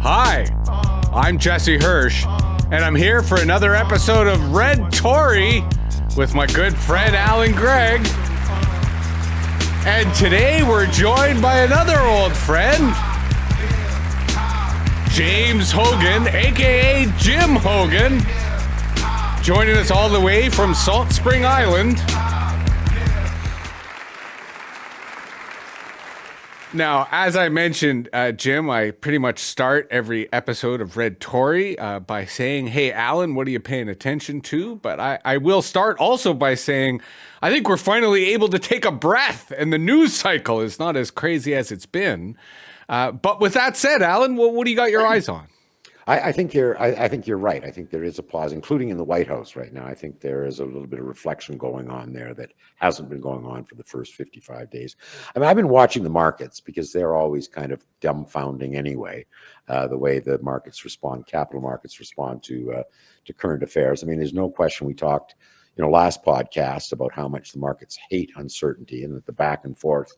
Hi, I'm Jesse Hirsh, and I'm here for another episode of Red-Tory with my good friend Allan Gregg. And today we're joined by another old friend, James Hoggan, aka Jim Hoggan, joining us all the way from Salt Spring Island. Now, as I mentioned, Jim, I pretty much start every episode of Red-Tory by saying, hey, Allan, what are you paying attention to? But I will start also by saying, I think we're finally able to take a breath, and the news cycle is not as crazy as it's been. But with that said, Allan, what do you got your eyes on? I think you're right. I think there is a pause, including in the White House right now. I think there is a little bit of reflection going on there that hasn't been going on for the first 55 days. I mean, I've been watching the markets because they're always kind of dumbfounding anyway, the way the markets respond, capital markets respond to current affairs. I mean, there's no question. We talked, last podcast about how much the markets hate uncertainty, and that the back and forth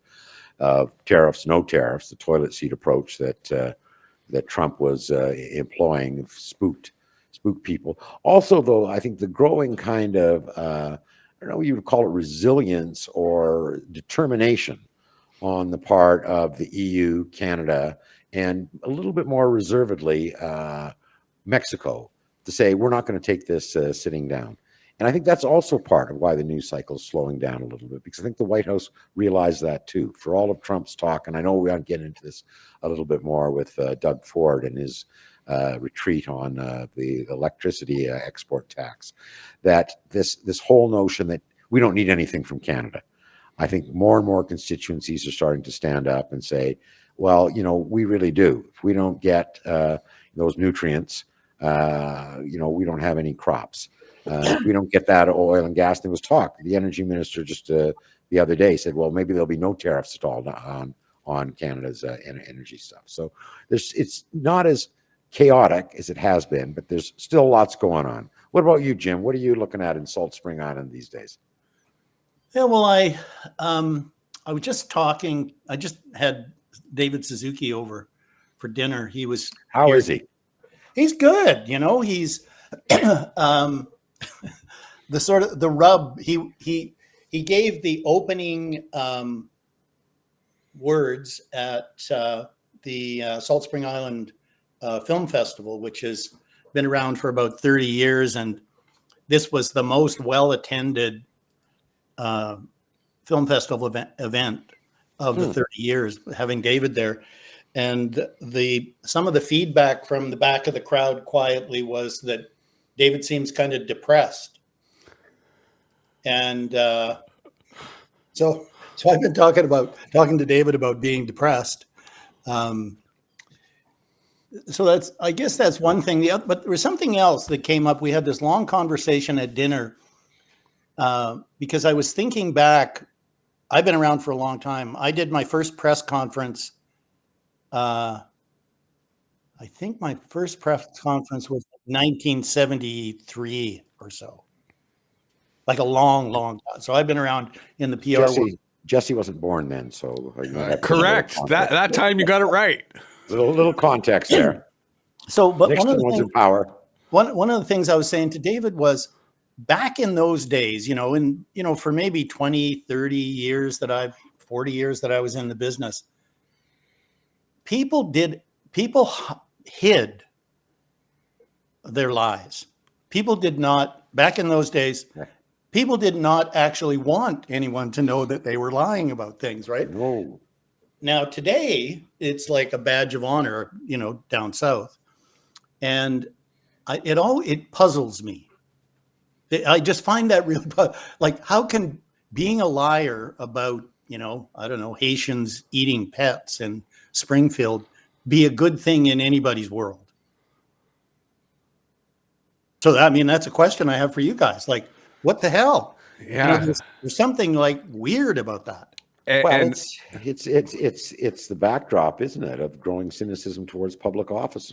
of tariffs, no tariffs, the toilet seat approach that Trump was employing spooked people. Also, though, I think the growing kind of, I don't know what you would call it, resilience or determination on the part of the EU, Canada, and a little bit more reservedly, Mexico, to say, we're not going to take this sitting down. And I think that's also part of why the news cycle is slowing down a little bit, because I think the White House realized that too. For all of Trump's talk, and I know we want to get into this a little bit more with Doug Ford and his retreat on the electricity export tax, that this whole notion that we don't need anything from Canada. I think more and more constituencies are starting to stand up and say, well, we really do. If we don't get those nutrients, we don't have any crops. If we don't get that oil and gas, there was talk. The energy minister just the other day said, well, maybe there'll be no tariffs at all on Canada's energy stuff. So it's not as chaotic as it has been, but there's still lots going on. What about you, Jim? What are you looking at in Salt Spring Island these days? Yeah, well, I was just talking. I just had David Suzuki over for dinner. He was. How is he? He's good. He's the sort of the rub. He gave the opening words at the Salt Spring Island Film Festival, which has been around for about 30 years, and this was the most well-attended film festival event of the 30 years, having David there. And some of the feedback from the back of the crowd quietly was that David seems kind of depressed. And so I've been talking to David about being depressed. So I guess that's one thing. But there was something else that came up. We had this long conversation at dinner because I was thinking back. I've been around for a long time. I did my first press conference. I think my first press conference was 1973 or so, like a long time. So I've been around in the PR world. Jesse wasn't born then, so correct. That time you got it right. Little context there. So, but Nixon was in power. One of the things I was saying to David was, back in those days, for maybe 20, 30 years 40 years that I was in the business, people hid their lies. People did not, back in those days, people did not actually want anyone to know that they were lying about things, right? No. Now, today, it's like a badge of honor, down south. And it puzzles me. I just find that real, like, how can being a liar about, I don't know, Haitians eating pets in Springfield be a good thing in anybody's world? So, that's a question I have for you guys. Like, what the hell? Yeah. There's something like weird about that. Well, it's the backdrop, isn't it, of growing cynicism towards public office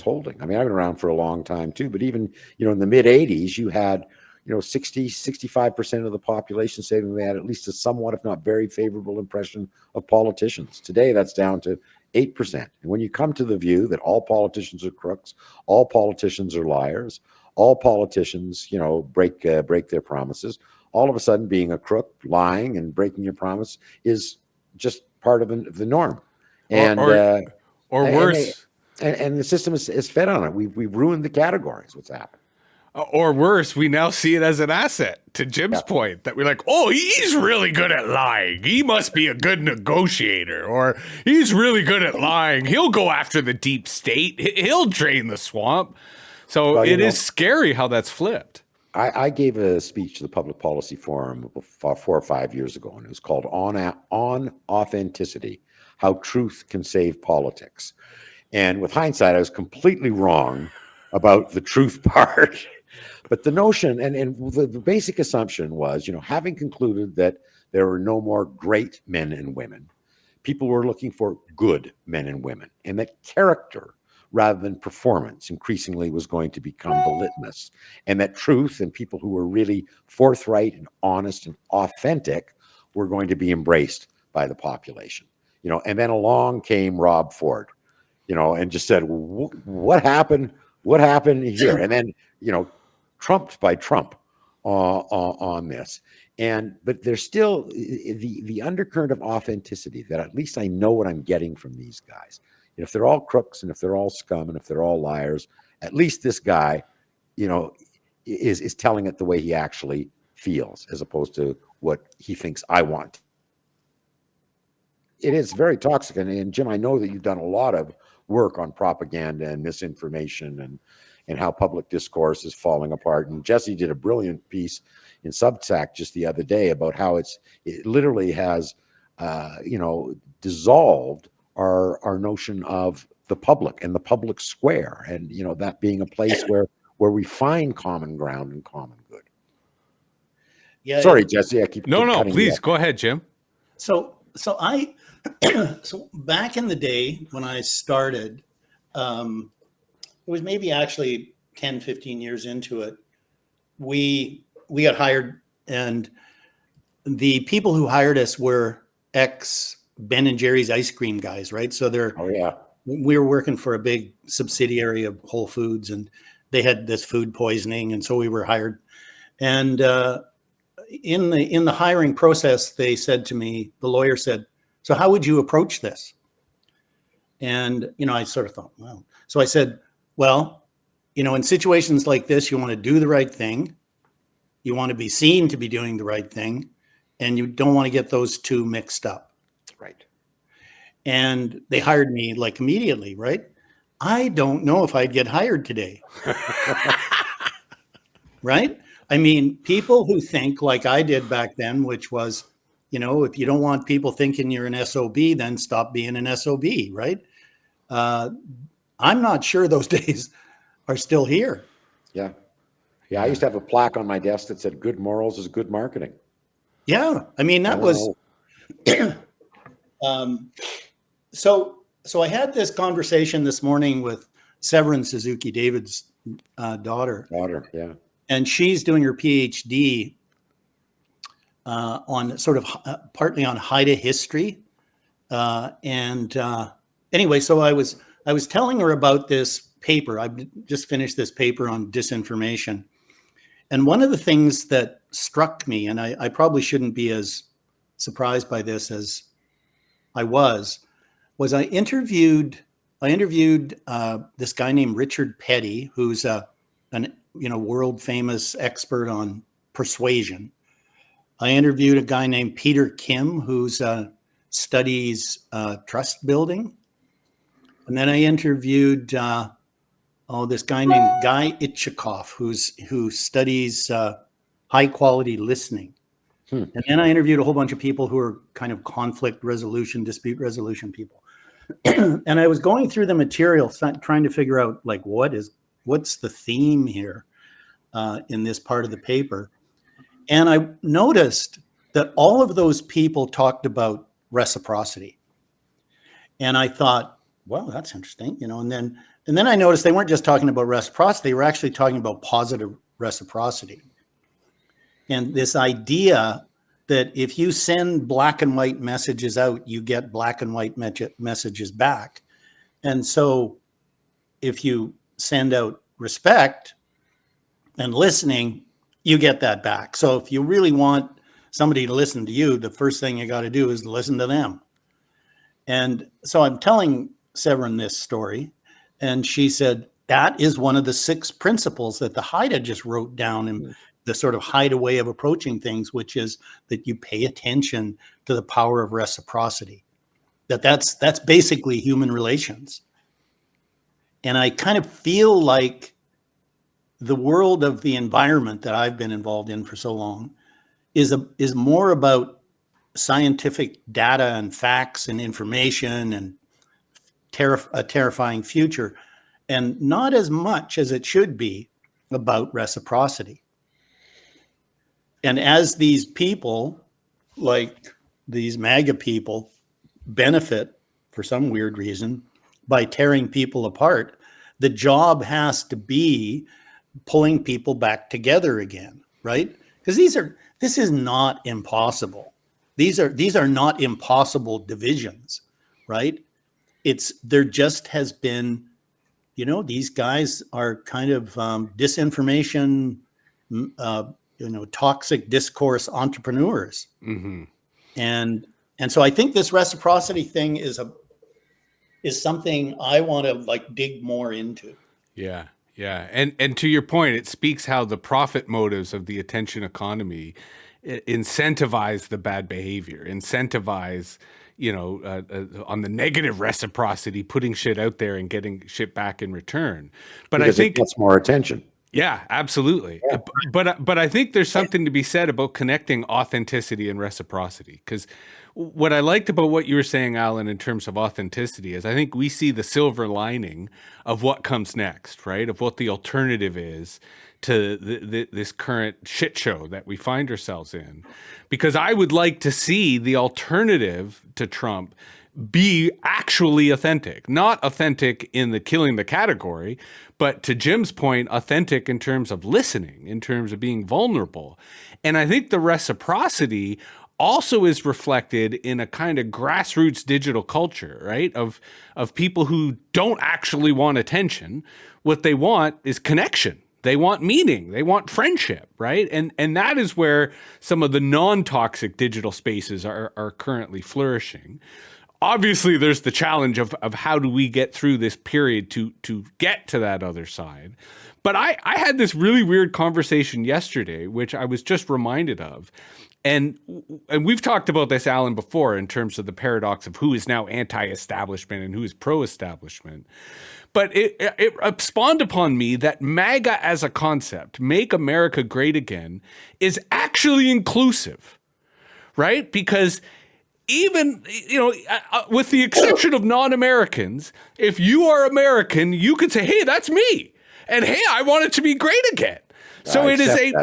holding. I mean, I've been around for a long time too, but even, in the mid 80s, you had, 65% of the population saying they had at least a somewhat, if not very favorable impression of politicians. Today, that's down to 8%. And when you come to the view that all politicians are crooks, all politicians are liars, all politicians, break their promises, all of a sudden being a crook, lying, and breaking your promise is just part of the norm. And or worse. And the system is fed on it. We've ruined the categories. What's happened? Or worse, we now see it as an asset, to Jim's point, that we're like, oh, he's really good at lying. He must be a good negotiator, or he's really good at lying. He'll go after the deep state. He'll drain the swamp. So it is scary how that's flipped. I gave a speech to the Public Policy Forum 4 or 5 years ago, and it was called On Authenticity, How Truth Can Save Politics. And with hindsight, I was completely wrong about the truth part. But the notion and the basic assumption was, having concluded that there were no more great men and women, people were looking for good men and women, and that character rather than performance increasingly was going to become the litmus, and that truth and people who were really forthright and honest and authentic were going to be embraced by the population. And then along came Rob Ford, and just said, what happened? What happened here? And then, trumped by Trump on this. But there's still the undercurrent of authenticity that at least I know what I'm getting from these guys. If they're all crooks and if they're all scum and if they're all liars, at least this guy, is telling it the way he actually feels as opposed to what he thinks I want. It is very toxic. And Jim, I know that you've done a lot of work on propaganda and misinformation and how public discourse is falling apart. And Jesse did a brilliant piece in Substack just the other day about how it literally has, dissolved our notion of the public and the public square, and that being a place where we find common ground and common good. Yeah. Sorry, Jesse, I keep No, please go ahead, Jim. So back in the day when I started, it was maybe actually 10, 15 years into it, we got hired, and the people who hired us were ex Ben and Jerry's ice cream guys, right? So we were working for a big subsidiary of Whole Foods, and they had this food poisoning, and so we were hired. And in the hiring process, they said to me, the lawyer said, "So how would you approach this?" And I sort of thought, well, so I said, well, in situations like this, you want to do the right thing, you want to be seen to be doing the right thing, and you don't want to get those two mixed up. Right. And they hired me like immediately, right? I don't know if I'd get hired today. Right? I mean, people who think like I did back then, which was, if you don't want people thinking you're an SOB, then stop being an SOB, right? I'm not sure those days are still here. Yeah. I used to have a plaque on my desk that said good morals is good marketing. Yeah. I mean, that was... So I had this conversation this morning with Severin Suzuki, David's daughter. Yeah. And she's doing her PhD on sort of partly on Haida history. Anyway, so I was telling her about this paper. I've just finished this paper on disinformation. And one of the things that struck me, and I probably shouldn't be as surprised by this as I was I interviewed this guy named Richard Petty, who's an world famous expert on persuasion. I interviewed a guy named Peter Kim, who's studies trust building, and then I interviewed this guy named Guy Itchikoff, who studies high quality listening. And then I interviewed a whole bunch of people who are kind of conflict resolution, dispute resolution people. And I was going through the material, trying to figure out like what's the theme here in this part of the paper. And I noticed that all of those people talked about reciprocity. And I thought, well, that's interesting, and then I noticed they weren't just talking about reciprocity, they were actually talking about positive reciprocity. And this idea that if you send black and white messages out, you get black and white messages back. And so if you send out respect and listening, you get that back. So if you really want somebody to listen to you, the first thing you got to do is listen to them. And so I'm telling Severin this story, and she said, that is one of the 6 principles that the Haida just wrote down in the sort of Haida way of approaching things, which is that you pay attention to the power of reciprocity. That's basically human relations. And I kind of feel like the world of the environment that I've been involved in for so long is more about scientific data and facts and information and a terrifying future, and not as much as it should be about reciprocity. And as these people, like these MAGA people, benefit for some weird reason by tearing people apart, the job has to be pulling people back together again, right? Because this is not impossible. These are not impossible divisions, right? There just has been, these guys are kind of disinformation, toxic discourse entrepreneurs. Mm-hmm. And so I think this reciprocity thing is something I want to dig more into. Yeah. Yeah. And to your point, it speaks how the profit motives of the attention economy incentivize the bad behavior, incentivize, on the negative reciprocity, putting shit out there and getting shit back in return. But because I think it gets more attention. Yeah, absolutely. Yeah. But I think there's something to be said about connecting authenticity and reciprocity. Because what I liked about what you were saying, Allan, in terms of authenticity is I think we see the silver lining of what comes next, right? Of what the alternative is to this current shit show that we find ourselves in. Because I would like to see the alternative to Trump be actually authentic, not authentic in the killing the category, but to Jim's point, authentic in terms of listening, in terms of being vulnerable. And I think the reciprocity also is reflected in a kind of grassroots digital culture, right? Of people who don't actually want attention. What they want is connection. They want meaning. They want friendship, right? And that is where some of the non-toxic digital spaces are currently flourishing. Obviously, there's the challenge of how do we get through this period to get to that other side. But I had this really weird conversation yesterday, which I was just reminded of. And we've talked about this, Allan, before in terms of the paradox of who is now anti-establishment and who is pro-establishment. But it spawned upon me that MAGA as a concept, Make America Great Again, is actually inclusive, right? Because even, with the exception of non-Americans, if you are American, you could say, hey, that's me. And hey, I want it to be great again. So it is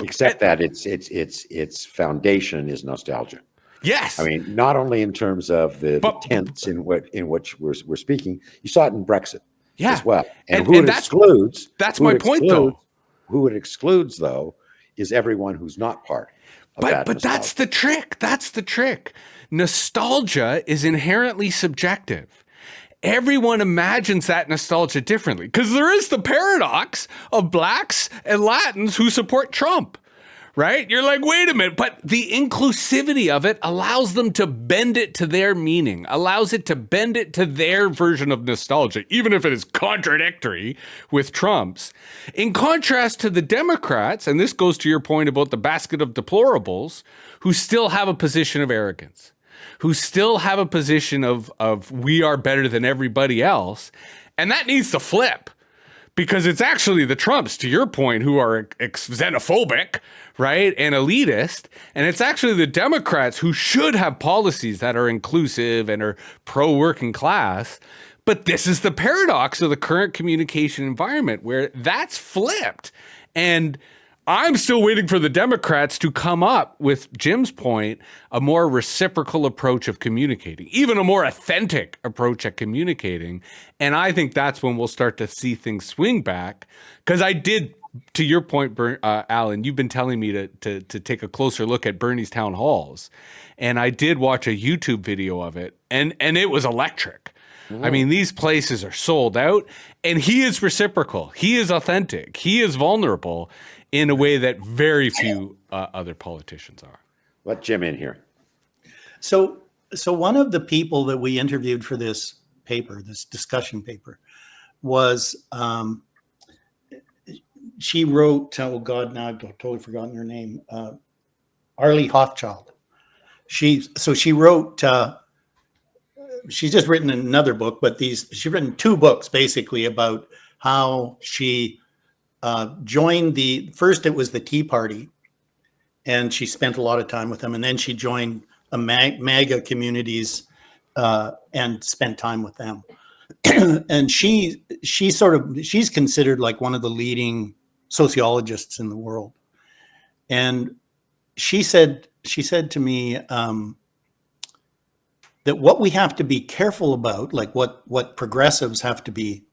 except that its foundation is nostalgia. Yes. I mean, not only in terms of the tense in which we're speaking, you saw it in Brexit as well. And who it excludes. That's my point, though. Who it excludes, though, is everyone who's not part. But that's the trick. That's the trick. Nostalgia is inherently subjective. Everyone imagines that nostalgia differently because there is the paradox of blacks and Latins who support Trump, right? You're like, wait a minute, but the inclusivity of it allows them to bend it to their meaning, allows it to bend it to their version of nostalgia, even if it is contradictory with Trump's. In contrast to the Democrats, and this goes to your point about the basket of deplorables, who still have a position of arrogance, who still have a position of we are better than everybody else. And that needs to flip because it's actually the Trumps, to your point, who are xenophobic, right, and elitist. And it's actually the Democrats who should have policies that are inclusive and are pro-working class. But this is the paradox of the current communication environment where that's flipped. And I'm still waiting for the Democrats to come up with Jim's point, a more reciprocal approach of communicating, even a more authentic approach at communicating. And I think that's when we'll start to see things swing back. Because I did to your point, Alan, you've been telling me to take a closer look at Bernie's town halls, and I did watch a YouTube video of it, and it was electric. I mean, these places are sold out, and he is reciprocal. He is authentic. He is vulnerable in a way that very few other politicians are. Let Jim in here. So one of the people that we interviewed for this paper, this discussion paper, was she wrote, oh God, now I've totally forgotten her name, Arlie Hochschild. She wrote, she's just written another book, but she's written 2 books basically about how she joined first it was the Tea Party, and she spent a lot of time with them, and then she joined a MAGA communities and spent time with them. And she's considered like one of the leading sociologists in the world. And she said to me that what we have to be careful about, like what progressives have to be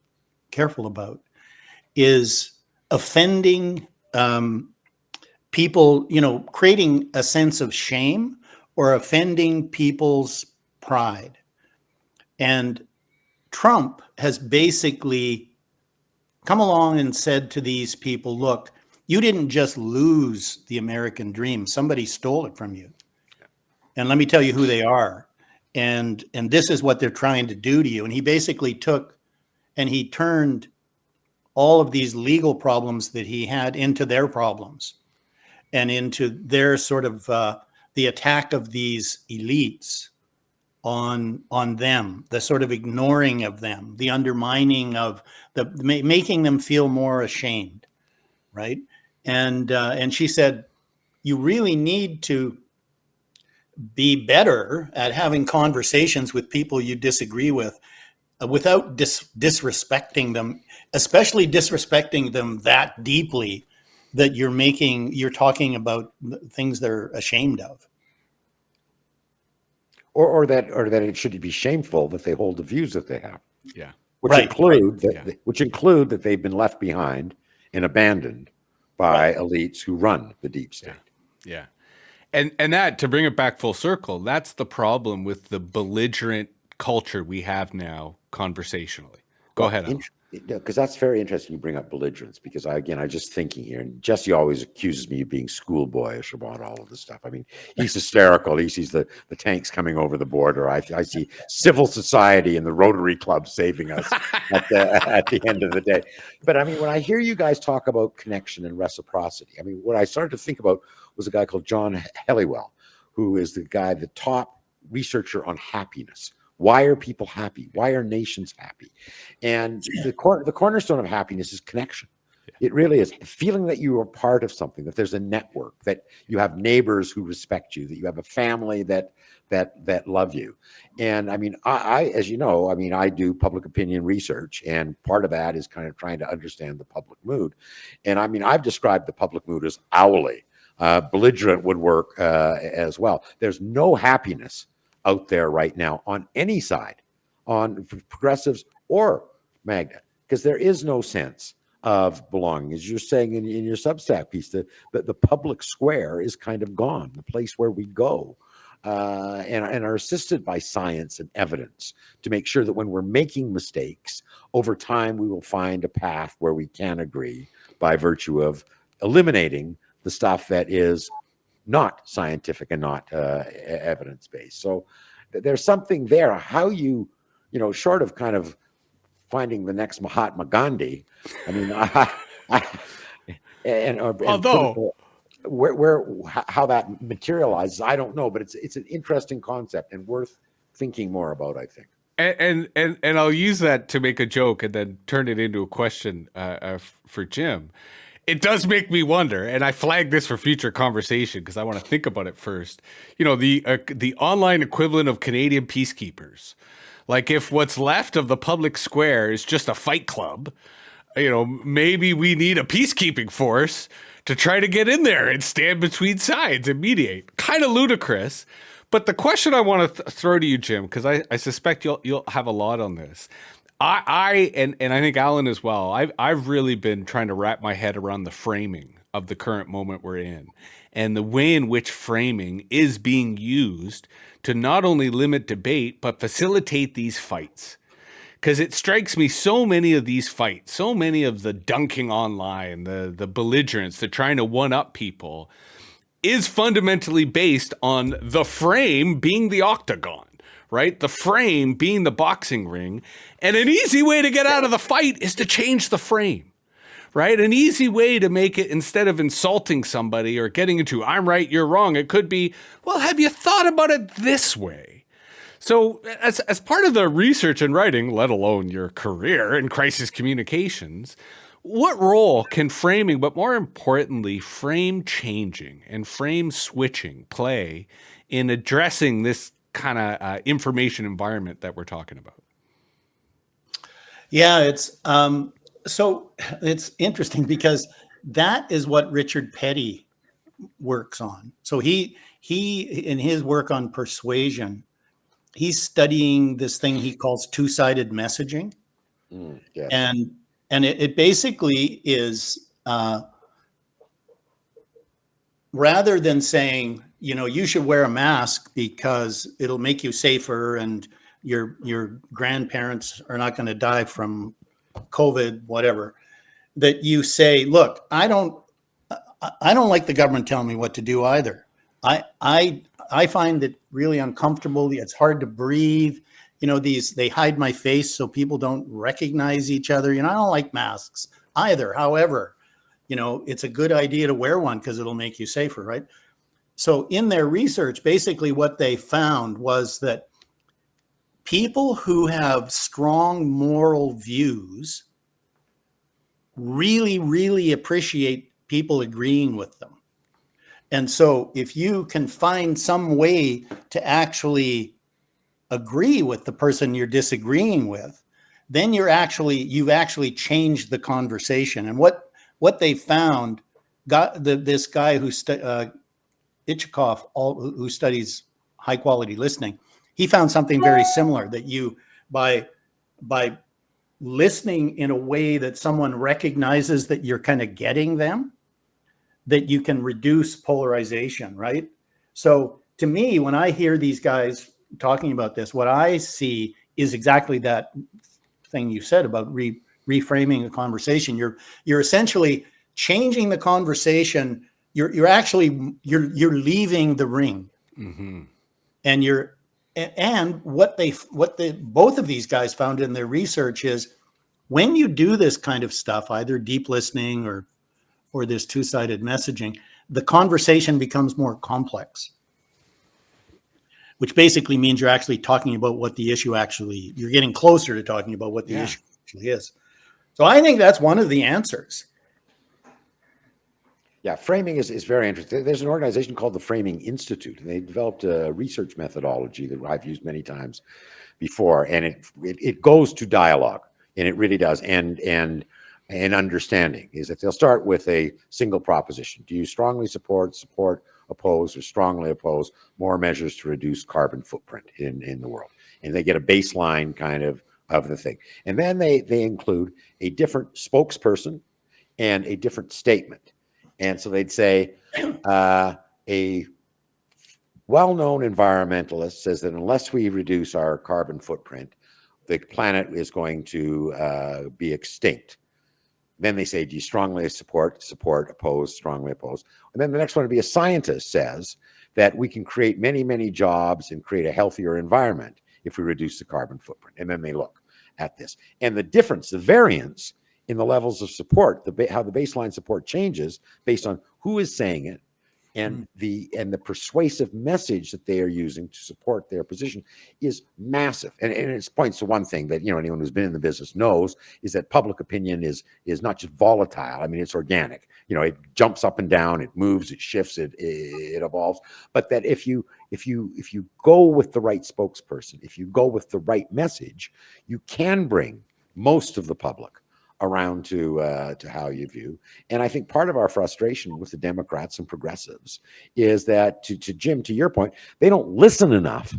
careful about, is offending people, creating a sense of shame or offending people's pride. And Trump has basically come along and said to these people, look, you didn't just lose the American dream. Somebody stole it from you. And let me tell you who they are. And this is what they're trying to do to you. And he basically he turned all of these legal problems that he had into their problems and into their sort of the attack of these elites on them, the sort of ignoring of them, the undermining of making them feel more ashamed, right? And she said, you really need to be better at having conversations with people you disagree with without disrespecting them, especially disrespecting them that deeply that you're talking about things they're ashamed of. Or that it should be shameful that they hold the views that they have. Yeah. Which include that they've been left behind and abandoned by elites who run the deep state. Yeah. And that, to bring it back full circle, that's the problem with the belligerent culture we have now conversationally. Go ahead, Alan. Because that's very interesting you bring up belligerence, because I just thinking here, and Jesse always accuses me of being schoolboyish about all of this stuff. I mean, he's hysterical. He sees the tanks coming over the border. I see civil society and the Rotary Club saving us at the end of the day. But I mean, when I hear you guys talk about connection and reciprocity, I mean, what I started to think about was a guy called John Helliwell, who is the top researcher on happiness. Why are people happy? Why are nations happy? And the cornerstone of happiness is connection. It really is. Feeling that you are part of something, that there's a network, that you have neighbors who respect you, that you have a family that love you. And I mean, I as you know, I mean, I do public opinion research, and part of that is kind of trying to understand the public mood. And I mean, I've described the public mood as owly. Belligerent would work as well. There's no happiness out there right now on any side, on progressives or MAGA, because there is no sense of belonging. As you're saying in your Substack piece, that the public square is kind of gone, the place where we go and are assisted by science and evidence to make sure that when we're making mistakes, over time we will find a path where we can agree by virtue of eliminating the stuff that is not scientific and not evidence-based. So there's something there. How short of kind of finding the next Mahatma Gandhi, I mean, how that materializes, I don't know, but it's an interesting concept and worth thinking more about, I think. And I'll use that to make a joke and then turn it into a question for Jim. It does make me wonder, and I flagged this for future conversation because I want to think about it first. The online equivalent of Canadian peacekeepers. Like, if what's left of the public square is just a fight club, maybe we need a peacekeeping force to try to get in there and stand between sides and mediate. Kind of ludicrous. But the question I want to throw to you, Jim, because I suspect you'll have a lot on this. And I think Alan as well. I've really been trying to wrap my head around the framing of the current moment we're in, and the way in which framing is being used to not only limit debate but facilitate these fights. Because it strikes me, so many of these fights, so many of the dunking online, the belligerence, the trying to one up people, is fundamentally based on the frame being the octagon, right? The frame being the boxing ring. And an easy way to get out of the fight is to change the frame, right? An easy way to make it, instead of insulting somebody or getting into, I'm right, you're wrong, it could be, well, have you thought about it this way? So as part of the research and writing, let alone your career in crisis communications, what role can framing, but more importantly, frame changing and frame switching play in addressing this kind of information environment that we're talking about? Yeah, so it's interesting because that is what Richard Petty works on. So he in his work on persuasion, he's studying this thing he calls two-sided messaging. Yes. And it basically is, rather than saying, you should wear a mask because it'll make you safer and your grandparents are not going to die from COVID, whatever, that you say, look, I don't like the government telling me what to do either. I find it really uncomfortable. It's hard to breathe. They hide my face so people don't recognize each other. I don't like masks either. However, it's a good idea to wear one because it'll make you safer, right? So in their research, basically what they found was that people who have strong moral views really, really appreciate people agreeing with them. And so if you can find some way to actually agree with the person you're disagreeing with, then you've actually changed the conversation. And what they found, this guy Ichikoff, who studies high quality listening, he found something very similar, that you, by listening in a way that someone recognizes that you're kind of getting them, that you can reduce polarization, right? So to me, when I hear these guys talking about this, what I see is exactly that thing you said about reframing the conversation. You're essentially changing the conversation. You're leaving the ring. Mm-hmm. And what both of these guys found in their research is, when you do this kind of stuff, either deep listening or this two-sided messaging, the conversation becomes more complex, which basically means you're actually talking about what the issue you're getting closer to talking about what the issue actually is. So I think that's one of the answers. Yeah, framing is very interesting. There's an organization called the Framing Institute, and they developed a research methodology that I've used many times before, and it goes to dialogue, and it really does, and understanding is that they'll start with a single proposition. Do you strongly support, oppose, or strongly oppose more measures to reduce carbon footprint in the world? And they get a baseline kind of the thing. And then they include a different spokesperson and a different statement. And so they'd say, a well-known environmentalist says that unless we reduce our carbon footprint, the planet is going to be extinct. Then they say, do you strongly support, oppose, strongly oppose? And then the next one would be a scientist says that we can create many, many jobs and create a healthier environment if we reduce the carbon footprint. And then they look at this. And the difference, the variance in the levels of support, how the baseline support changes based on who is saying it, and the persuasive message that they are using to support their position is massive. And it points to one thing that anyone who's been in the business knows, is that public opinion is not just volatile. I mean, it's organic. It jumps up and down, it moves, it shifts, it evolves. But that if you go with the right spokesperson, if you go with the right message, you can bring most of the public around to how you view. And I think part of our frustration with the Democrats and progressives is that, to Jim, to your point, they don't listen enough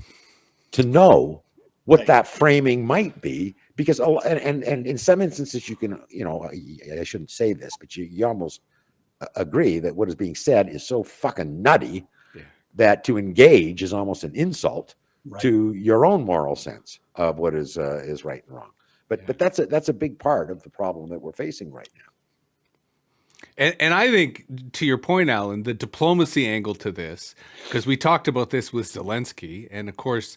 to know what that framing might be because and in some instances you can, I shouldn't say this, but you almost agree that what is being said is so fucking nutty that to engage is almost an insult to your own moral sense of what is right and wrong. But that's a big part of the problem that we're facing right now. And I think, to your point, Allan, the diplomacy angle to this, because we talked about this with Zelensky, and of course,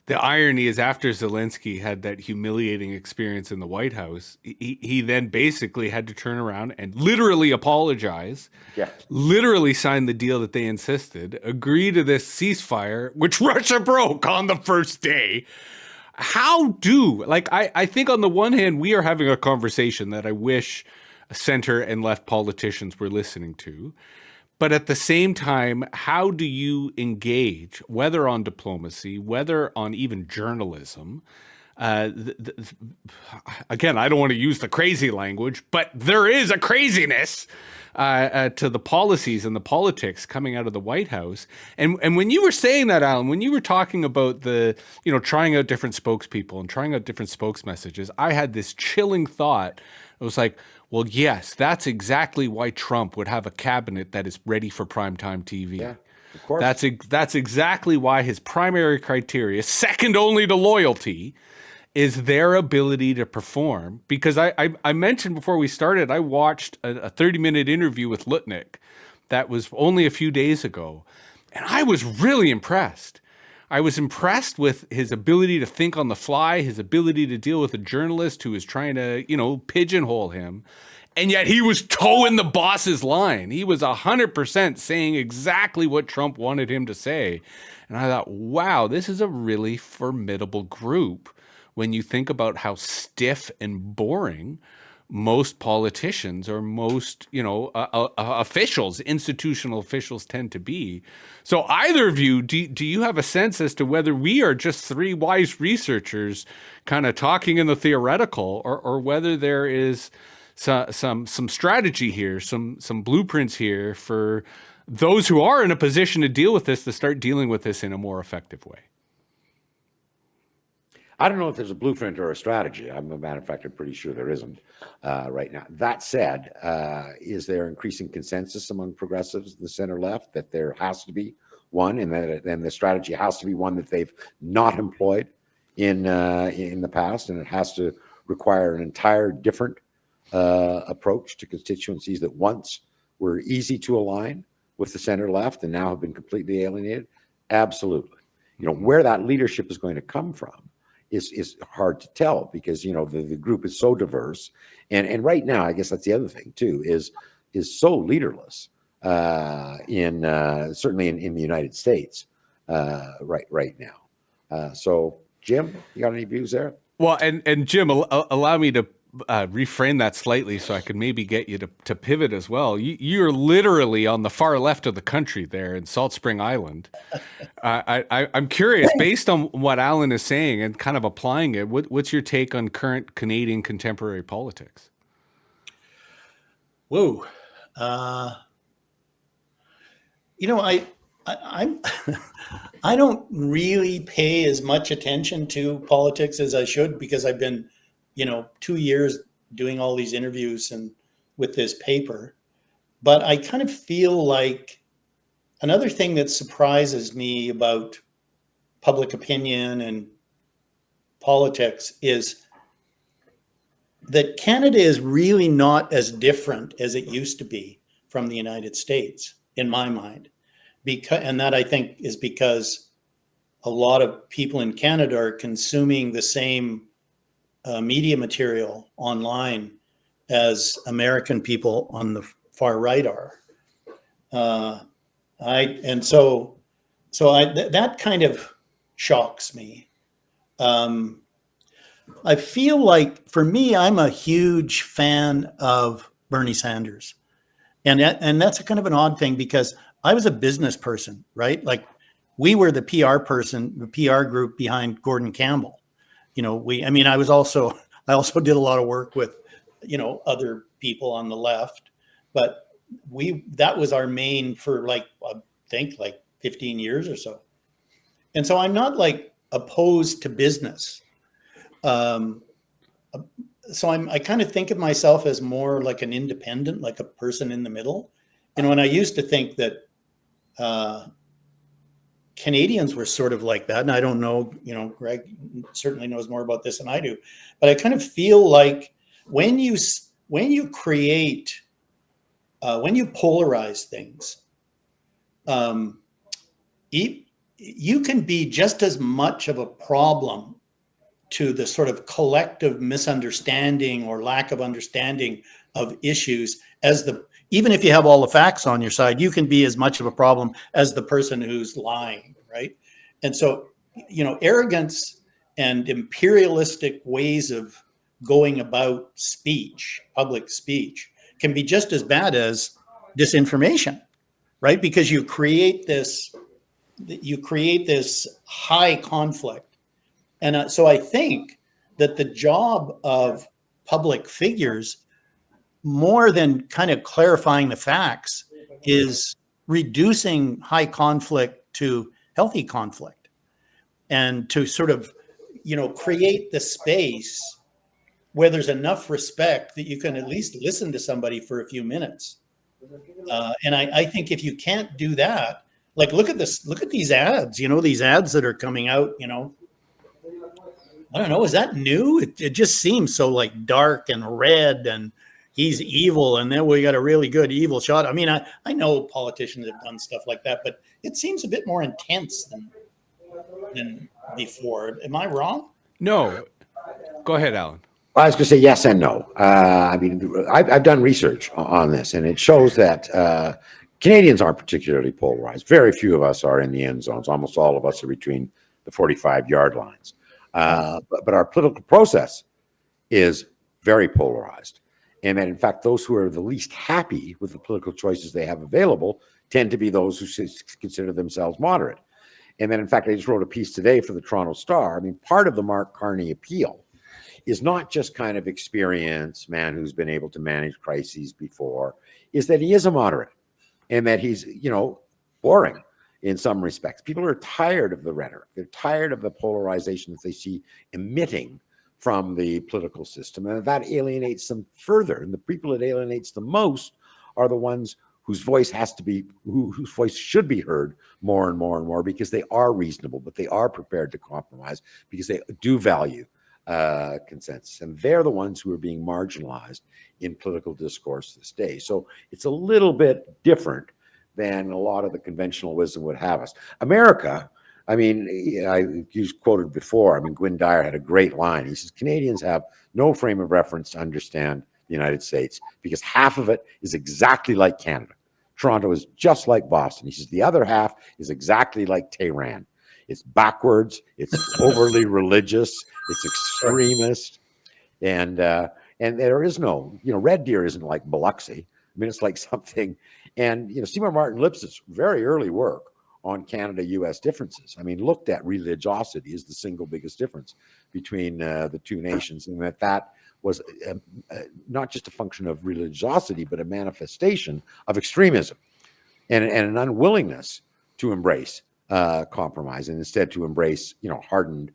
the irony is after Zelensky had that humiliating experience in the White House, he then basically had to turn around and literally apologize, literally sign the deal that they insisted, agree to this ceasefire, which Russia broke on the first day. I think on the one hand, we are having a conversation that I wish center and left politicians were listening to. But at the same time, how do you engage, whether on diplomacy, whether on even journalism? Again, I don't want to use the crazy language, but there is a craziness to the policies and the politics coming out of the White House. And when you were saying that, Allan, when you were talking about trying out different spokespeople and trying out different spokesmessages, I had this chilling thought. It was like, well, yes, that's exactly why Trump would have a cabinet that is ready for primetime TV. Yeah, of course. That's exactly why his primary criteria, second only to loyalty, is their ability to perform. Because I mentioned before we started, I watched a 30-minute interview with Lutnick that was only a few days ago, and I was really impressed. I was impressed with his ability to think on the fly, his ability to deal with a journalist who was trying to, pigeonhole him. And yet he was towing the boss's line. He was 100% saying exactly what Trump wanted him to say. And I thought, wow, this is a really formidable group when you think about how stiff and boring most politicians or most, officials, institutional officials tend to be. So either of you, do you have a sense as to whether we are just three wise researchers kind of talking in the theoretical, or whether there is some strategy here, some blueprints here for those who are in a position to deal with this, to start dealing with this in a more effective way? I don't know if there's a blueprint or a strategy. I'm a matter of fact, I'm pretty sure there isn't right now. That said, is there increasing consensus among progressives in the center left that there has to be one, and then the strategy has to be one that they've not employed in the past, and it has to require an entire different approach to constituencies that once were easy to align with the center left and now have been completely alienated? Absolutely. Where that leadership is going to come from is hard to tell, because the group is so diverse, and right now, I guess that's the other thing too, is so leaderless in certainly in the United States right now. So Jim, you got any views there? Well, and Jim, allow me to reframe that slightly so I could maybe get you to pivot as well. You're literally on the far left of the country there in Salt Spring Island. I'm curious, based on what Allan is saying and kind of applying it, what's your take on current Canadian contemporary politics? Whoa. I'm I don't really pay as much attention to politics as I should, because I've been 2 years doing all these interviews and with this paper. But I kind of feel like another thing that surprises me about public opinion and politics is that Canada is really not as different as it used to be from the United States, in my mind. And that, I think, is because a lot of people in Canada are consuming the same media material online as American people on the far right are. That kind of shocks me. I feel like, for me, I'm a huge fan of Bernie Sanders, and that's a kind of an odd thing, because I was a business person, right? Like, we were the PR person, the PR group behind Gordon Campbell. I also did a lot of work with, other people on the left, but that was our main for I think 15 years or so. And so I'm not opposed to business. I kind of think of myself as more like an independent, like a person in the middle. And I used to think that Canadians were sort of like that. And I don't know, Greg certainly knows more about this than I do, but I kind of feel like when you create, when you polarize things, you can be just as much of a problem to the sort of collective misunderstanding or lack of understanding of issues as even if you have all the facts on your side, you can be as much of a problem as the person who's lying, right? And so, arrogance and imperialistic ways of going about speech, public speech, can be just as bad as disinformation, right? Because you create this high conflict. And so I think that the job of public figures, more than kind of clarifying the facts, is reducing high conflict to healthy conflict, and to sort of, create the space where there's enough respect that you can at least listen to somebody for a few minutes. And I think if you can't do that, like, look at these ads, these ads that are coming out, I don't know, is that new? It just seems so like dark and red, and he's evil, and then we got a really good evil shot. I mean, I know politicians have done stuff like that, but it seems a bit more intense than before. Am I wrong? No. Go ahead, Allan. I was going to say yes and no. I mean, I've done research on this, and it shows that Canadians aren't particularly polarized. Very few of us are in the end zones. Almost all of us are between the 45-yard lines. But our political process is very polarized. And that, in fact, those who are the least happy with the political choices they have available tend to be those who consider themselves moderate. And then, in fact, I just wrote a piece today for the Toronto Star. I mean, part of the Mark Carney appeal is not just kind of experience, man who's been able to manage crises before, is that he is a moderate and that he's, boring in some respects. People are tired of the rhetoric. They're tired of the polarization that they see emitting from the political system, and that alienates them further. And the people it alienates the most are the ones whose voice whose voice should be heard more and more and more, because they are reasonable, but they are prepared to compromise because they do value consensus, and they're the ones who are being marginalized in political discourse this day. So it's a little bit different than a lot of the conventional wisdom would have us. America, I mean, I used quoted before, I mean, Gwynne Dyer had a great line. He says, Canadians have no frame of reference to understand the United States because half of it is exactly like Canada. Toronto is just like Boston. He says, the other half is exactly like Tehran. It's backwards, it's overly religious, it's extremist, and there is no, Red Deer isn't like Biloxi. I mean, it's like something, and Seymour Martin Lipset's very early work on Canada-U.S. differences, I mean, looked at religiosity as the single biggest difference between the two nations, and that was not just a function of religiosity, but a manifestation of extremism and an unwillingness to embrace compromise, and instead to embrace, hardened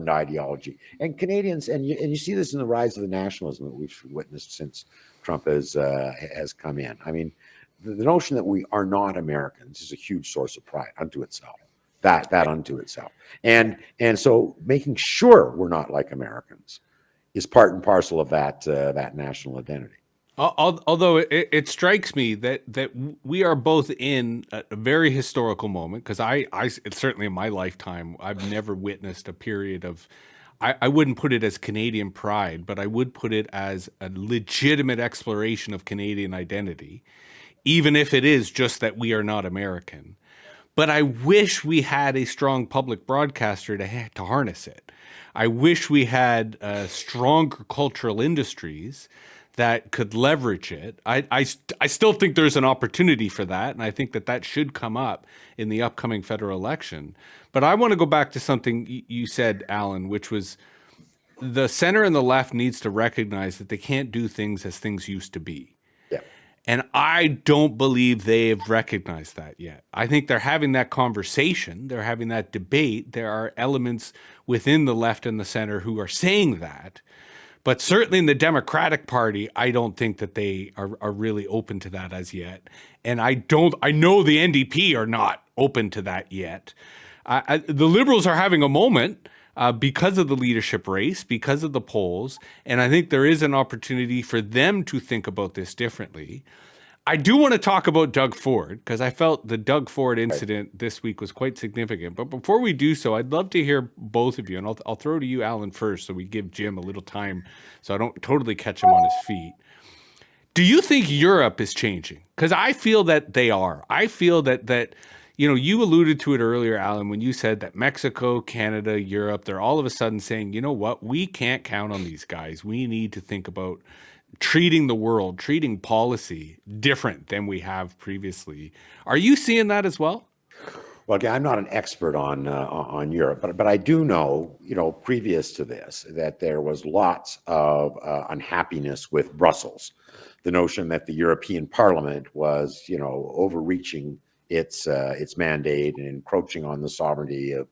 ideology. And Canadians, and you see this in the rise of the nationalism that we've witnessed since Trump has come in. I mean, the notion that we are not Americans is a huge source of pride unto itself. That unto itself, and so making sure we're not like Americans is part and parcel of that national identity. Although it strikes me that we are both in a very historical moment, because it's certainly in my lifetime, I've never witnessed a period of, I wouldn't put it as Canadian pride, but I would put it as a legitimate exploration of Canadian identity, even if it is just that we are not American. But I wish we had a strong public broadcaster to harness it. I wish we had stronger cultural industries that could leverage it. I still think there's an opportunity for that, and I think that should come up in the upcoming federal election. But I want to go back to something you said, Allan, which was the center and the left needs to recognize that they can't do things as things used to be. Yeah. And I don't believe they've recognized that yet. I think they're having that conversation. They're having that debate. There are elements within the left and the center who are saying that. But certainly in the Democratic Party, I don't think that they are really open to that as yet. And I know the NDP are not open to that yet. The Liberals are having a moment because of the leadership race, because of the polls. And I think there is an opportunity for them to think about this differently. I do want to talk about Doug Ford because I felt the Doug Ford incident this week was quite significant. But before we do so, I'd love to hear both of you, and I'll throw to you, Allan, first, so we give Jim a little time so I don't totally catch him on his feet. Do you think Europe is changing? Because I feel that they are. I feel that you alluded to it earlier, Allan, when you said that Mexico, Canada, Europe, they're all of a sudden saying, you know what, we can't count on these guys. We need to think about treating the world, treating policy different than we have previously. Are you seeing that as well? Well, again, I'm not an expert on Europe, but I do know, previous to this, that there was lots of unhappiness with Brussels. The notion that the European Parliament was, overreaching its mandate and encroaching on the sovereignty of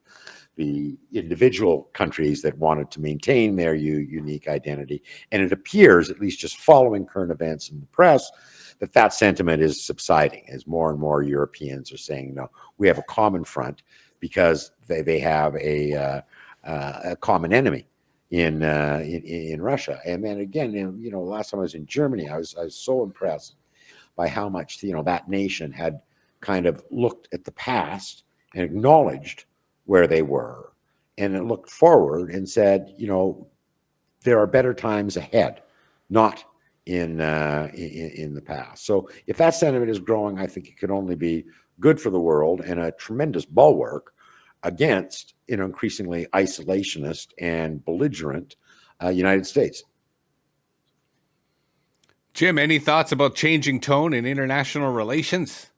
the individual countries that wanted to maintain their unique identity. And it appears, at least just following current events in the press, that sentiment is subsiding as more and more Europeans are saying, no, we have a common front because they have a common enemy in Russia. And then again, last time I was in Germany, I was so impressed by how much that nation had kind of looked at the past and acknowledged where they were, and it looked forward and said, there are better times ahead, not in the past. So if that sentiment is growing, I think it could only be good for the world and a tremendous bulwark against increasingly isolationist and belligerent United States. Jim, any thoughts about changing tone in international relations?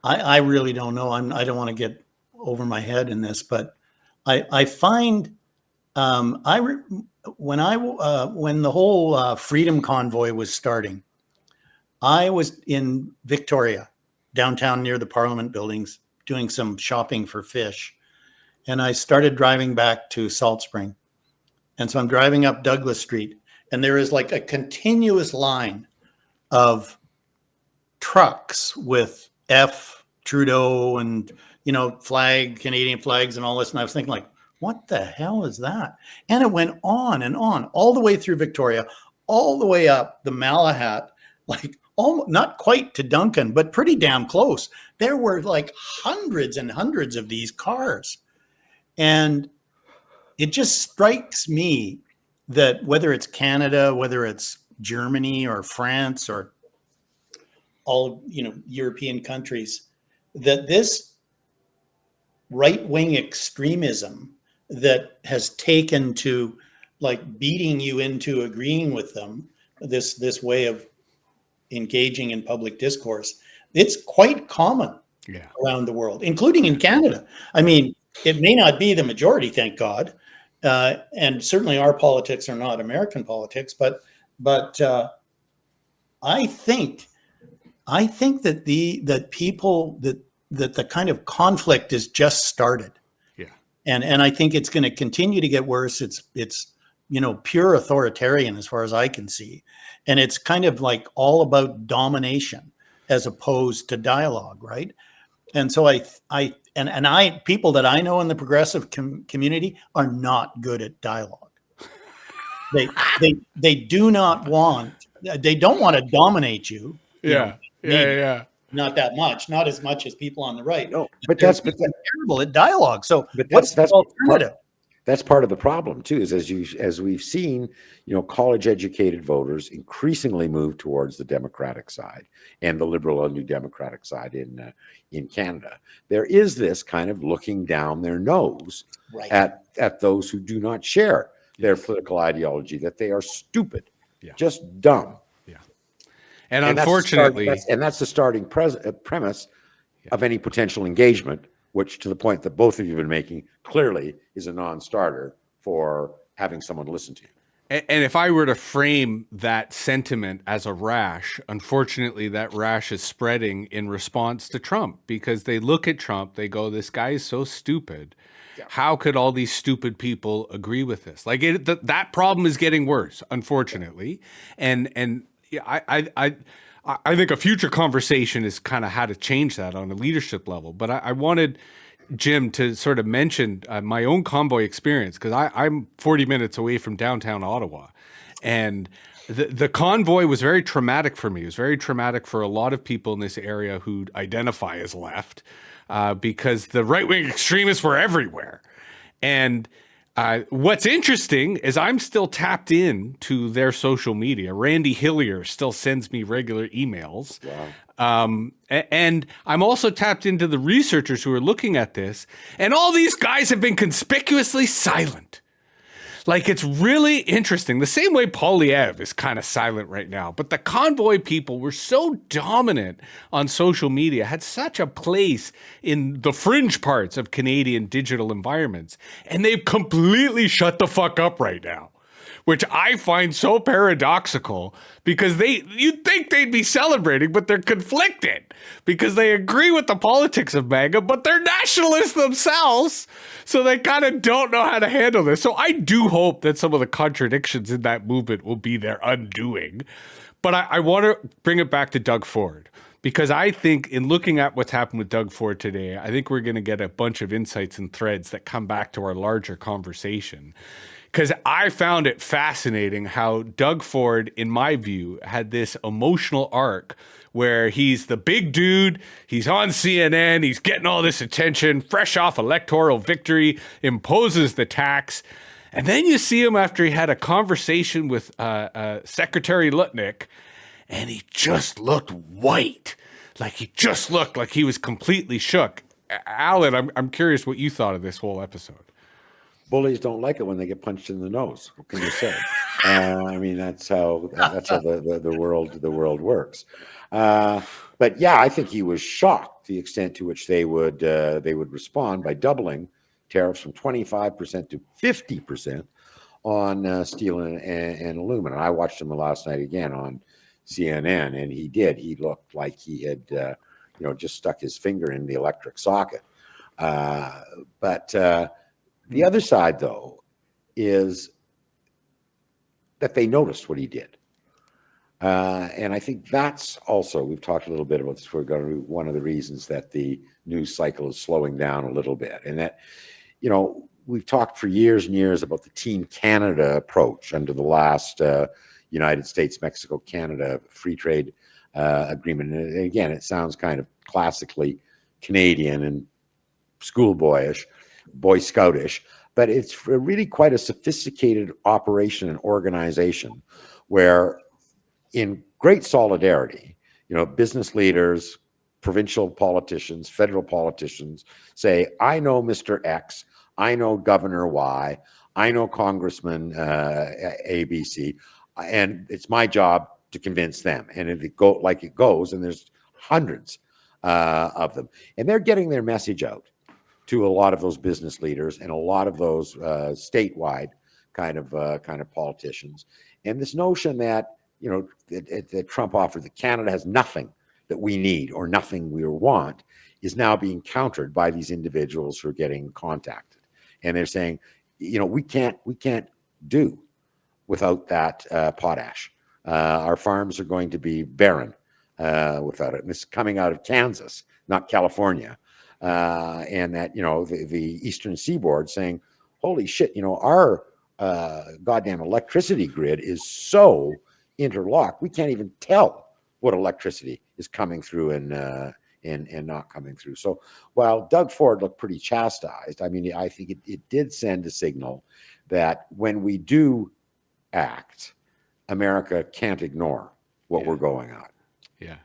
I really don't know. I don't want to get over my head in this, but I find when the whole freedom convoy was starting, I was in Victoria, downtown near the Parliament buildings, doing some shopping for fish, and I started driving back to Salt Spring, and so I'm driving up Douglas Street, and there is like a continuous line of trucks with F Trudeau and Canadian flags and all this, and I was thinking, like, what the hell is that? And it went on and on all the way through Victoria, all the way up the Malahat, like not quite to Duncan, but pretty damn close. There were like hundreds and hundreds of these cars, and it just strikes me that whether it's Canada, whether it's Germany or France or all European countries, that this right-wing extremism that has taken to like beating you into agreeing with them, this way of engaging in public discourse, it's quite common around the world, including in Canada. I mean, it may not be the majority, thank God, and certainly our politics are not American politics, but I think that that the kind of conflict is just started. Yeah. And I think it's going to continue to get worse. It's pure authoritarian as far as I can see. And it's kind of like all about domination as opposed to dialogue, right? And so people that I know in the progressive community are not good at dialogue. They do not want, they don't want to dominate you. Yeah. Not that much, not as much as people on the right. No, but that's terrible at dialogue. So what's the alternative? That's part of the problem too, is as we've seen, college educated voters increasingly move towards the Democratic side and the Liberal and New Democratic side in Canada. There is this kind of looking down their nose at those who do not share their political ideology, that they are stupid, just dumb. And unfortunately, that's the starting premise of any potential engagement, which, to the point that both of you have been making, clearly is a non-starter for having someone listen to you. And if I were to frame that sentiment as a rash, unfortunately, that rash is spreading in response to Trump, because they look at Trump, they go, this guy is so stupid. how could all these stupid people agree with this? Like that problem is getting worse, unfortunately. And yeah, I think a future conversation is kind of how to change that on a leadership level. But I wanted Jim to sort of mention my own convoy experience, because I'm 40 minutes away from downtown Ottawa. And the convoy was very traumatic for me. It was very traumatic for a lot of people in this area who identify as left, because the right-wing extremists were everywhere. And what's interesting is I'm still tapped in to their social media. Randy Hillier still sends me regular emails. Wow. And I'm also tapped into the researchers who are looking at this. And all these guys have been conspicuously silent. Like, it's really interesting. The same way Polyev is kind of silent right now. But the convoy people were so dominant on social media, had such a place in the fringe parts of Canadian digital environments. And they've completely shut the fuck up right now, which I find so paradoxical, because you'd think they'd be celebrating, but they're conflicted because they agree with the politics of MAGA, but they're nationalists themselves. So they kind of don't know how to handle this. So I do hope that some of the contradictions in that movement will be their undoing. But I want to bring it back to Doug Ford, because I think in looking at what's happened with Doug Ford today, I think we're going to get a bunch of insights and threads that come back to our larger conversation. Because I found it fascinating how Doug Ford, in my view, had this emotional arc where he's the big dude, he's on CNN, he's getting all this attention, fresh off electoral victory, imposes the tax. And then you see him after he had a conversation with Secretary Lutnick, and he just looked white. Like, he just looked like he was completely shook. Allan, I'm curious what you thought of this whole episode. Bullies don't like it when they get punched in the nose. What can you say? I mean, that's how the world works. But yeah, I think he was shocked the extent to which they would respond by doubling tariffs from 25% to 50% on steel and aluminum. I watched him last night again on CNN, and he looked like he had just stuck his finger in the electric socket. But the other side, though, is that they noticed what he did. And I think that's also, we've talked a little bit about this, one of the reasons that the news cycle is slowing down a little bit. And that, we've talked for years and years about the Team Canada approach under the last United States, Mexico, Canada free trade agreement. And again, it sounds kind of classically Canadian and schoolboyish, Boy Scoutish, but it's really quite a sophisticated operation and organization where, in great solidarity, business leaders, provincial politicians, federal politicians say, I know Mr. X, I know Governor Y, I know Congressman ABC, and it's my job to convince them. And if it goes, and there's hundreds of them, and they're getting their message out to a lot of those business leaders and a lot of those statewide kind of politicians. And this notion that that Trump offered that Canada has nothing that we need or nothing we want is now being countered by these individuals who are getting contacted, and they're saying, we can't do without that potash. Our farms are going to be barren without it. And this is coming out of Kansas, not California. And that, the Eastern Seaboard saying, holy shit, our goddamn electricity grid is so interlocked, we can't even tell what electricity is coming through and not coming through. So while Doug Ford looked pretty chastised, I mean, I think it did send a signal that when we do act, America can't ignore what we're going on. Yeah.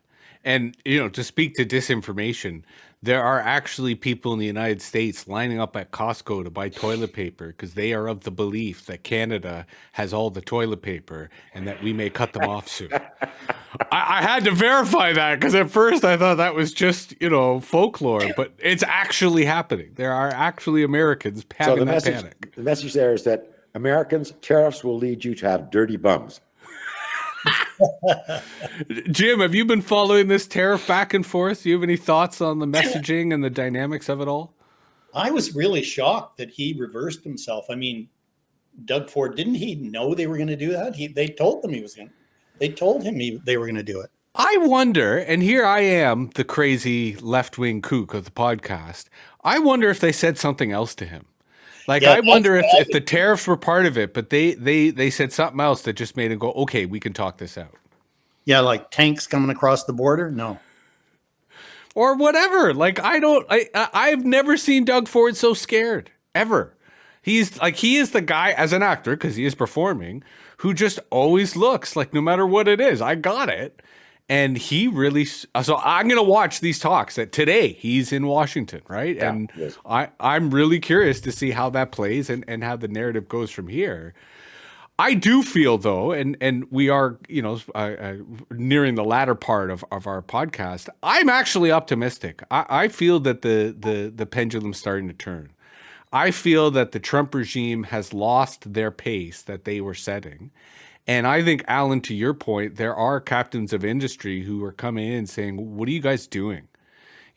And, to speak to disinformation, there are actually people in the United States lining up at Costco to buy toilet paper because they are of the belief that Canada has all the toilet paper and that we may cut them off soon. I had to verify that because at first I thought that was just, folklore, but it's actually happening. There are actually Americans having that panic. The message there is that Americans, tariffs will lead you to have dirty bums. Jim, have you been following this tariff back and forth? Do you have any thoughts on the messaging and the dynamics of it all? I was really shocked that he reversed himself. I mean, Doug Ford, didn't he know they were going to do that? They told them they told him they were going to do it. I wonder, and here I am, the crazy left-wing kook of the podcast. I wonder if they said something else to him. Like, Yeah, I wonder if the tariffs were part of it, but they said something else that just made him go, okay, we can talk this out. yeah, like tanks coming across the border. No. Or whatever. Like, I've never seen Doug Ford so scared, ever. He is the guy as an actor, because he is performing, who just always looks like no matter what it is, I got it. And he really, so I'm going to watch these talks that today he's in Washington, right? Yeah, and yes. I'm really curious to see how that plays and how the narrative goes from here. I do feel though, and we are, nearing the latter part of our podcast. I'm actually optimistic. I feel that the pendulum's starting to turn. I feel that the Trump regime has lost their pace that they were setting. And I think, Allan, to your point, there are captains of industry who are coming in saying, what are you guys doing?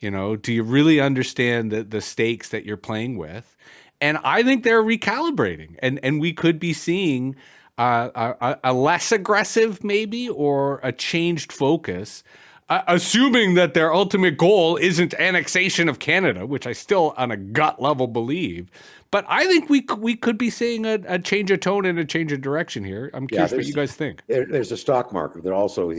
Do you really understand the stakes that you're playing with? And I think they're recalibrating. And we could be seeing a less aggressive maybe, or a changed focus, assuming that their ultimate goal isn't annexation of Canada, which I still on a gut level believe. But I think we could be seeing a change of tone and a change of direction here. I'm curious what you guys think. There's a stock market. There also,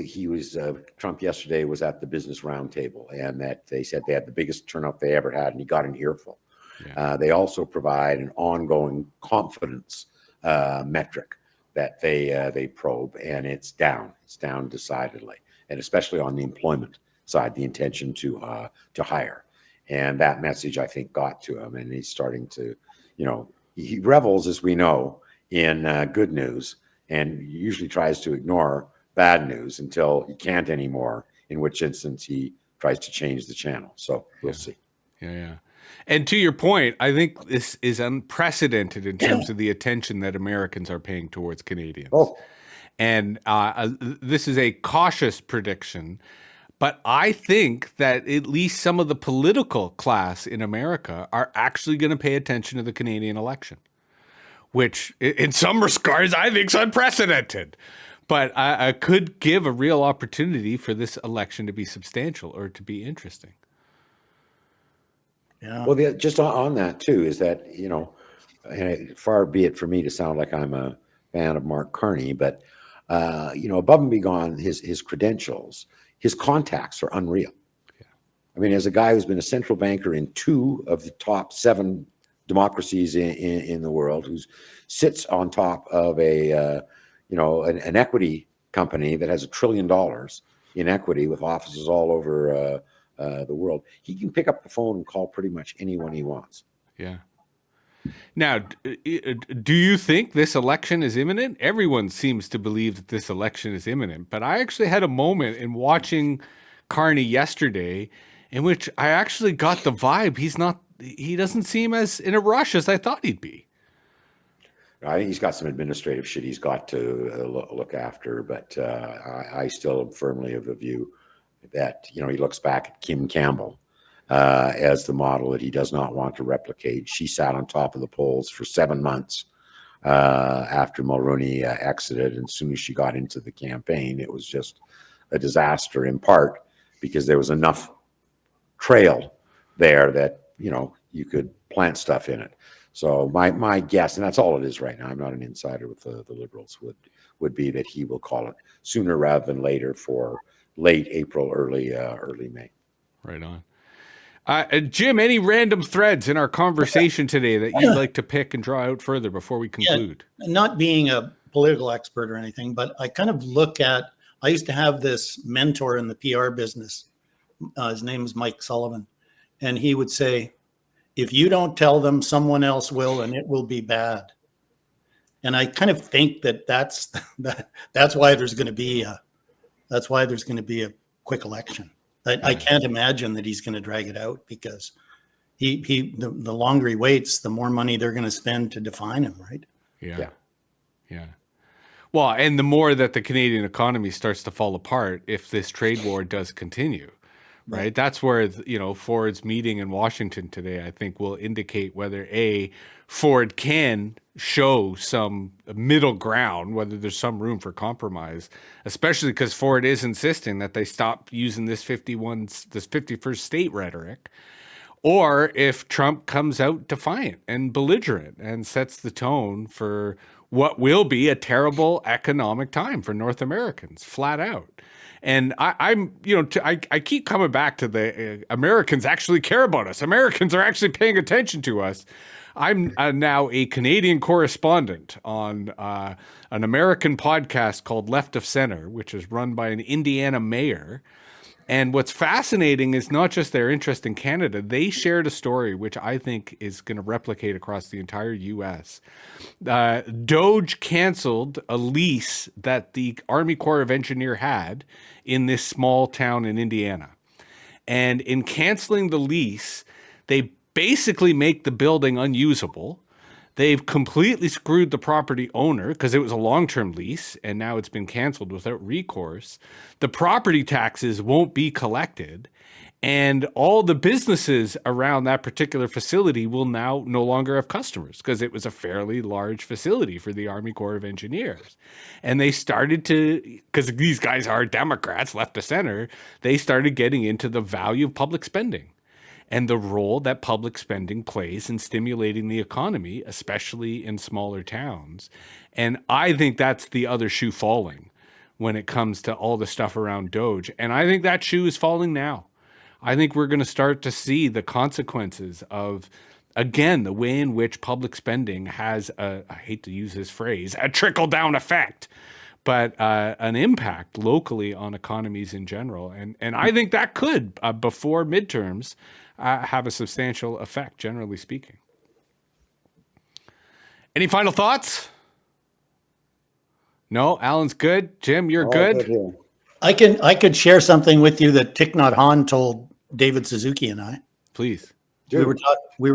Trump yesterday was at the Business Roundtable, and that they said they had the biggest turnout they ever had, and he got an earful. Yeah. They also provide an ongoing confidence metric that they probe, and it's down. It's down decidedly, and especially on the employment side, the intention to hire. And that message, I think, got to him, and he's starting to, he revels, as we know, in good news, and usually tries to ignore bad news until he can't anymore, in which instance he tries to change the channel. So we'll see. Yeah. And to your point, I think this is unprecedented in terms of the attention that Americans are paying towards Canadians. Oh. And this is a cautious prediction, but I think that at least some of the political class in America are actually going to pay attention to the Canadian election, which in some regards I think is unprecedented, but I could give a real opportunity for this election to be substantial or to be interesting. Yeah. Well, just on that too, is that, and far be it for me to sound like I'm a fan of Mark Carney, but above and beyond his credentials, his contacts are unreal. Yeah. I mean, as a guy who's been a central banker in 2 of the top 7 democracies in the world, who sits on top of an equity company that has $1 trillion in equity with offices all over the world, he can pick up the phone and call pretty much anyone he wants. Yeah. Now, do you think this election is imminent? Everyone seems to believe that this election is imminent, but I actually had a moment in watching Carney yesterday in which I actually got the vibe he doesn't seem as in a rush as I thought he'd be. I think he's got some administrative shit he's got to look after, but I still am firmly of the view that, he looks back at Kim Campbell as the model that he does not want to replicate. She sat on top of the polls for 7 months after Mulroney exited. And as soon as she got into the campaign, it was just a disaster, in part because there was enough trail there that, you could plant stuff in it. So my guess, and that's all it is right now, I'm not an insider with the Liberals, would be that he will call it sooner rather than later for late April, early May. Right on. Jim, any random threads in our conversation today that you'd like to pick and draw out further before we conclude? Yeah, not being a political expert or anything, but I kind of I used to have this mentor in the PR business. His name is Mike Sullivan. And he would say, if you don't tell them, someone else will, and it will be bad. And I kind of think that's why there's going to be a quick election. I can't imagine that he's going to drag it out, because the longer he waits, the more money they're going to spend to define him, right? Yeah. Well, and the more that the Canadian economy starts to fall apart if this trade war does continue, right? That's where, Ford's meeting in Washington today, I think, will indicate whether Ford can show some middle ground, whether there's some room for compromise, especially because Ford is insisting that they stop using this 51st state rhetoric, or if Trump comes out defiant and belligerent and sets the tone for what will be a terrible economic time for North Americans, flat out. And I keep coming back to the Americans actually care about us. Americans are actually paying attention to us. I'm now a Canadian correspondent on an American podcast called Left of Center, which is run by an Indiana mayor. And what's fascinating is not just their interest in Canada. They shared a story which I think is going to replicate across the entire U.S. Doge canceled a lease that the Army Corps of Engineers had in this small town in Indiana. And in canceling the lease, they basically make the building unusable. They've completely screwed the property owner because it was a long-term lease and now it's been canceled without recourse. The property taxes won't be collected, and all the businesses around that particular facility will now no longer have customers because it was a fairly large facility for the Army Corps of Engineers. And they started to, because these guys are Democrats, left to center, they started getting into the value of public spending and the role that public spending plays in stimulating the economy, especially in smaller towns. And I think that's the other shoe falling when it comes to all the stuff around Doge. And I think that shoe is falling now. I think we're going to start to see the consequences of, again, the way in which public spending has I hate to use this phrase, a trickle-down effect, but an impact locally on economies in general. And I think that could, before midterms, have a substantial effect, generally speaking. Any final thoughts? No, Alan's good. Jim, you're good. I could share something with you that Thich Nhat Hanh told David Suzuki and I. Please. We were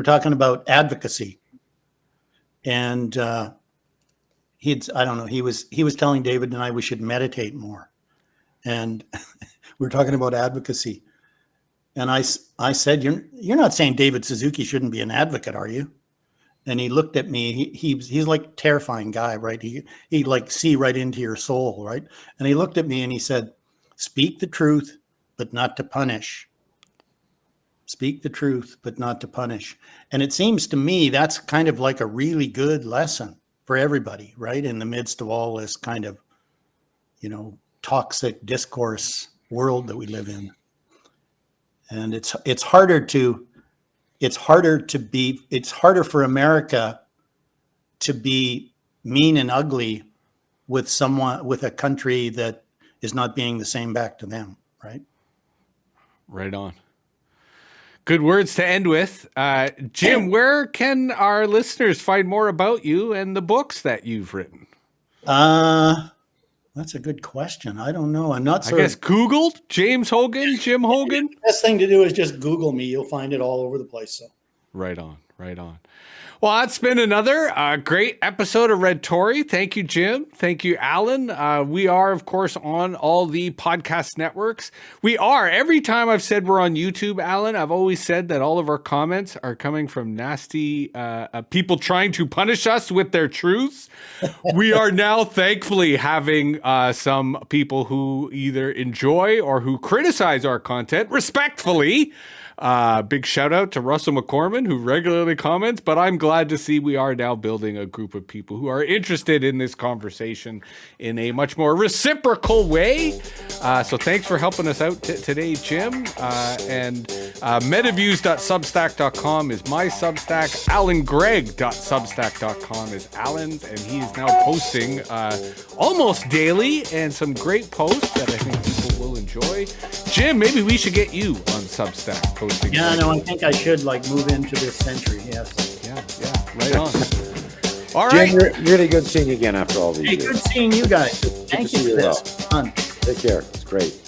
talking about advocacy, and he was telling David and I we should meditate more, and we were talking about advocacy, and I said, you're not saying David Suzuki shouldn't be an advocate, are you? And he looked at me. He's like a terrifying guy, right? He like see right into your soul, right? And he looked at me and he said, "Speak the truth, but not to punish. Speak the truth, but not to punish." And it seems to me that's kind of like a really good lesson for everybody, right? In the midst of all this kind of, toxic discourse world that we live in. And it's harder for America to be mean and ugly with a country that is not being the same back to them, right? Right on. Good words to end with. Jim, where can our listeners find more about you and the books that you've written? That's a good question. I don't know. I'm not I guess Googled James Hoggan, Jim Hoggan. The best thing to do is just Google me. You'll find it all over the place. So. Right on. Well, that's been another great episode of Red-Tory. Thank you, Jim. Thank you, Allan. We are, of course, on all the podcast networks. We are. Every time I've said we're on YouTube, Allan, I've always said that all of our comments are coming from nasty people trying to punish us with their truths. We are now, thankfully, having some people who either enjoy or who criticize our content respectfully. Big shout out to Russell McCorman, who regularly comments, but I'm glad to see we are now building a group of people who are interested in this conversation in a much more reciprocal way. So thanks for helping us out today, Jim. And metaviews.substack.com is my Substack. allangregg.substack.com is Allan's, and he is now posting almost daily and some great posts that I think people will enjoy. Jim, maybe we should get you on Substack posting. Yeah, no, I think I should move into this century. Yes. Yeah, right on. All right. Jim, really good seeing you again after all these years. Good seeing you guys. Thank you for this. Take care. It's great.